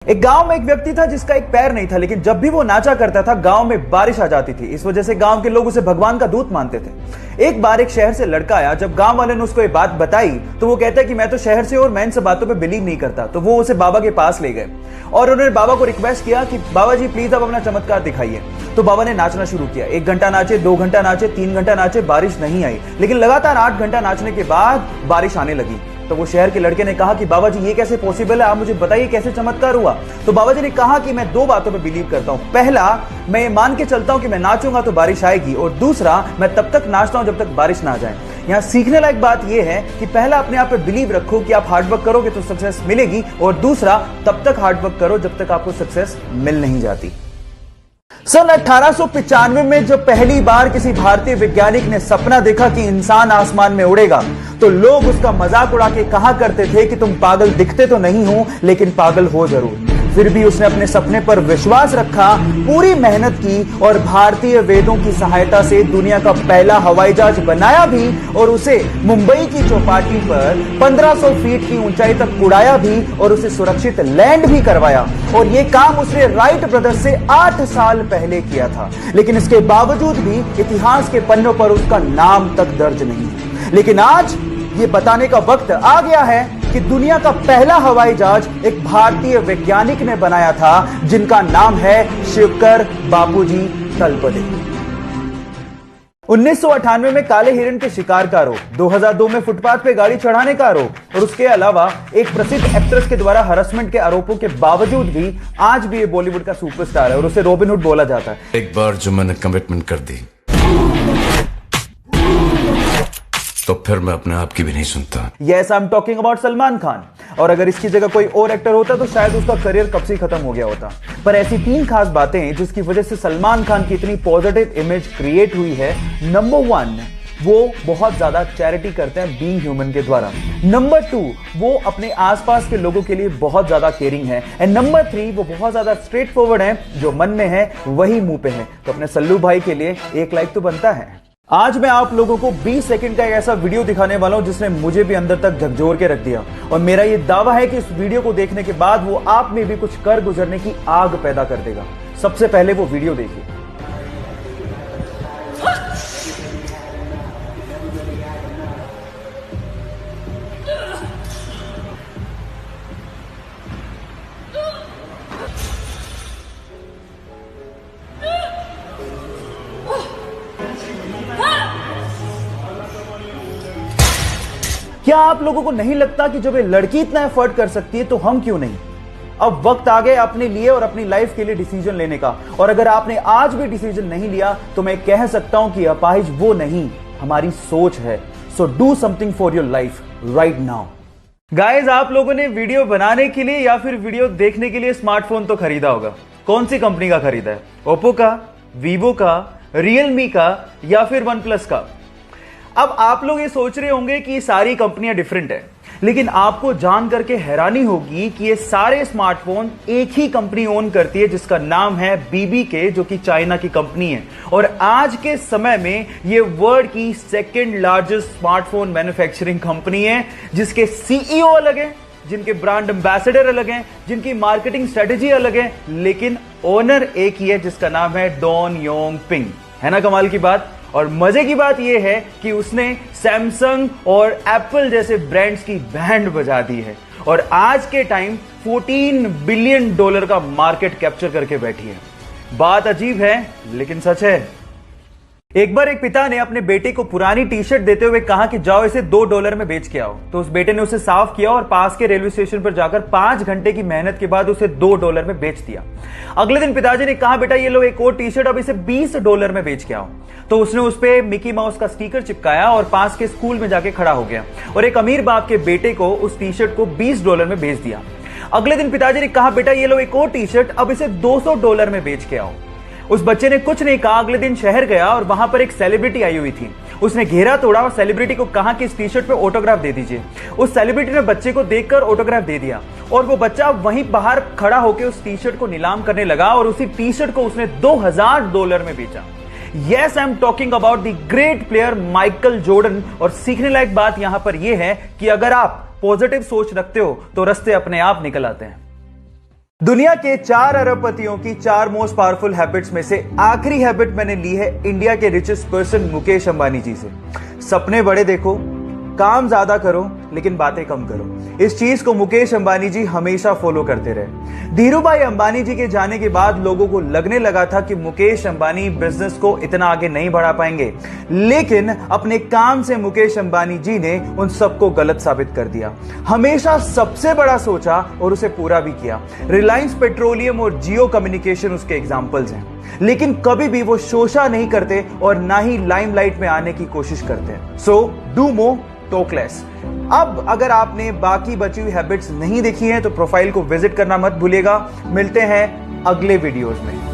एक गांव में एक व्यक्ति था जिसका एक पैर नहीं था, लेकिन जब भी वो नाचा करता था गांव में बारिश आ जाती थी। इस वजह से गांव के लोग उसे भगवान का दूत मानते थे। एक बार एक शहर से लड़का आया। जब गांव वाले ने उसको ये बात बताई तो वो कहता है कि मैं तो शहर से और मैं इन सब बातों पे बिलीव नहीं करता। तो वो उसे बाबा के पास ले गए और उन्होंने बाबा को रिक्वेस्ट किया कि बाबा जी प्लीज आप अपना चमत्कार दिखाइए। तो बाबा ने नाचना शुरू किया। 1 घंटा नाचे, 2 घंटा नाचे, 3 घंटा नाचे, बारिश नहीं आई। लेकिन लगातार 8 घंटा नाचने के बाद बारिश आने लगी। तो वो शहर के लड़के ने कहा कि बाबा जी ये कैसे पॉसिबल है, आप मुझे बताइए कैसे चमत्कार हुआ। तो बाबा जी ने कहा कि मैं 2 बातों पे बिलीव करता हूं। पहला, मैं ये मान के चलता हूं कि मैं नाचूंगा तो बारिश आएगी, और दूसरा, मैं तब तक नाचता हूं जब तक बारिश ना आ जाए। यहां सीखने लायक बात यह है कि पहला अपने आप पे बिलीव रखो कि आप हार्डवर्क करोगे तो सक्सेस मिलेगी, और दूसरा, तब तक हार्डवर्क करो जब तक आपको सक्सेस मिल नहीं जाती। सन 1895 में जब पहली बार किसी भारतीय वैज्ञानिक ने सपना देखा कि इंसान आसमान में उड़ेगा, तो लोग उसका मजाक उड़ा के कहा करते थे कि तुम पागल दिखते तो नहीं हो, लेकिन पागल हो जरूर। फिर भी उसने अपने सपने पर विश्वास रखा, पूरी मेहनत की और भारतीय वेदों की सहायता से दुनिया का पहला हवाई जहाज बनाया भी, और उसे मुंबई की चौपाटी पर 1500 फीट की ऊंचाई तक उड़ाया भी, और उसे सुरक्षित लैंड भी करवाया। और यह काम उसने राइट ब्रदर्स से 8 साल पहले किया था। लेकिन इसके बावजूद भी इतिहास के पन्नों पर उसका नाम तक दर्ज नहीं है। लेकिन आज ये बताने का वक्त आ गया है कि दुनिया का पहला हवाई जहाज एक भारतीय वैज्ञानिक ने बनाया था, जिनका नाम है शिवकर बापूजी तलपदे। 1998 में काले हिरण के शिकार का आरोप, 2002 में फुटपाथ पे गाड़ी चढ़ाने का आरोप, और उसके अलावा एक प्रसिद्ध एक्ट्रेस के द्वारा हरासमेंट के आरोपों के बावजूद भी आज भी ये बॉलीवुड का सुपरस्टार है और उसे रॉबिन हुड बोला जाता है। एक बार जो मैंने कमिटमेंट कर दी तो फिर मैं अपने आप की भी नहीं सुनता। Yes, I am talking about Salman Khan. और अगर इसकी जगह कोई और एक्टर होता तो शायद उसका करियर कब से खत्म हो गया होता। पर ऐसी 3 खास बातें जिसकी वजह से सलमान खान की इतनी पॉजिटिव इमेज क्रिएट हुई है। नंबर 1, वो बहुत ज्यादा चैरिटी करते हैं बीइंग ह्यूमन के द्वारा। नंबर 2, वो अपने आसपास के लोगों के लिए बहुत ज्यादा केयरिंग है। एंड नंबर 3, वो बहुत ज्यादा स्ट्रेट फॉरवर्ड है, जो मन में है वही मुंह पे है। तो अपने सल्लू भाई के लिए 1 लाइक तो बनता है। आज मैं आप लोगों को 20 सेकंड का एक ऐसा वीडियो दिखाने वाला हूं जिसने मुझे भी अंदर तक झकझोर के रख दिया, और मेरा यह दावा है कि इस वीडियो को देखने के बाद वो आप में भी कुछ कर गुजरने की आग पैदा कर देगा। सबसे पहले वो वीडियो देखिए। क्या आप लोगों को नहीं लगता कि जब ये लड़की इतना एफर्ट कर सकती है तो हम क्यों नहीं? अब वक्त आ गया अपने लिए और अपनी लाइफ के लिए डिसीजन लेने का। और अगर आपने आज भी डिसीजन नहीं लिया तो मैं कह सकता हूं कि अपाहिज वो नहीं, हमारी सोच है। So do something for your life right now. Guys, आप लोगों ने वीडियो बनाने के लिए या फिर वीडियो देखने के लिए स्मार्टफोन तो खरीदा होगा। कौन सी कंपनी का खरीदा है? ओप्पो का, वीवो का, रियलमी का, या फिर वन प्लस का? अब आप लोग ये सोच रहे होंगे कि ये सारी कंपनियां डिफरेंट है, लेकिन आपको जान करके हैरानी होगी कि ये सारे स्मार्टफोन एक ही कंपनी ओन करती है, जिसका नाम है BBK, जो कि चाइना की कंपनी है। और आज के समय में ये वर्ल्ड की 2nd largest smartphone manufacturing company है, जिसके CEO अलग है, जिनके ब्रांड एम्बेसडर अलग हैं, जिनकी मार्केटिंग स्ट्रेटेजी अलग है, लेकिन ओनर एक ही है, जिसका नाम है डॉन योंग पिंग। है ना कमाल की बात? और मजे की बात यह है कि उसने सैमसंग और एप्पल जैसे ब्रांड्स की बैंड बजा दी है, और आज के टाइम $14 बिलियन का मार्केट कैप्चर करके बैठी है। बात अजीब है लेकिन सच है। एक बार एक पिता ने अपने बेटे को पुरानी टी शर्ट देते हुए कहा कि जाओ इसे $2 में बेच के आओ। तो उस बेटे ने उसे साफ किया और पास के रेलवे स्टेशन पर जाकर 5 घंटे की मेहनत के बाद उसे $2 में बेच दिया। अगले दिन पिताजी ने कहा, बेटा ये लो एक और टी शर्ट, अब इसे $20 में बेच के आओ। तो उसने उस पे मिकी माउस का स्टिकर चिपकाया और पास के स्कूल में जाके खड़ा हो गया, और एक अमीर बाप के बेटे को उस टी शर्ट को $20 में बेच दिया। अगले दिन पिताजी ने कहा, बेटा ये लो एक और टी शर्ट, अब इसे $200 में बेच के आओ। उस बच्चे ने कुछ नहीं कहा, अगले दिन शहर गया और वहां पर एक सेलिब्रिटी आई हुई थी। उसने घेरा तोड़ा और सेलिब्रिटी को कहा कि इस टी शर्ट पे ऑटोग्राफ दे दीजिए। उस सेलिब्रिटी ने बच्चे को देखकर ऑटोग्राफ दे दिया, और वो बच्चा वहीं बाहर खड़ा होकर उस टी शर्ट को नीलाम करने लगा, और उसी टी शर्ट को उसने $2000 में बेचा। Yes, I am talking about the great player Michael Jordan. और सीखने लायक बात यहां पर यह है कि अगर आप पॉजिटिव सोच रखते हो तो रास्ते अपने आप निकल आते हैं। दुनिया के 4 अरबपतियों की 4 मोस्ट पावरफुल हैबिट्स में से आखिरी हैबिट मैंने ली है इंडिया के रिचेस्ट पर्सन मुकेश अंबानी जी से। सपने बड़े देखो, काम ज्यादा करो लेकिन बातें कम करो। इस चीज को मुकेश अंबानी जी हमेशा फॉलो करते रहे। धीरूभाई अंबानी जी के जाने के बाद लोगों को लगने लगा था कि मुकेश अंबानी बिजनेस को इतना आगे नहीं बढ़ा पाएंगे, लेकिन अपने काम से मुकेश अंबानी जी ने उन सबको गलत साबित कर दिया। हमेशा सबसे बड़ा सोचा और उसे पूरा भी किया। रिलायंस पेट्रोलियम और जियो कम्युनिकेशन उसके एग्जाम्पल्स हैं, लेकिन कभी भी वो शोषा नहीं करते और ना ही लाइमलाइट में आने की कोशिश करते हैं। So do more, talk less. अब अगर आपने बाकी बची हुई हैबिट्स नहीं देखी हैं तो प्रोफाइल को विजिट करना मत भूलिएगा। मिलते हैं अगले वीडियोस में।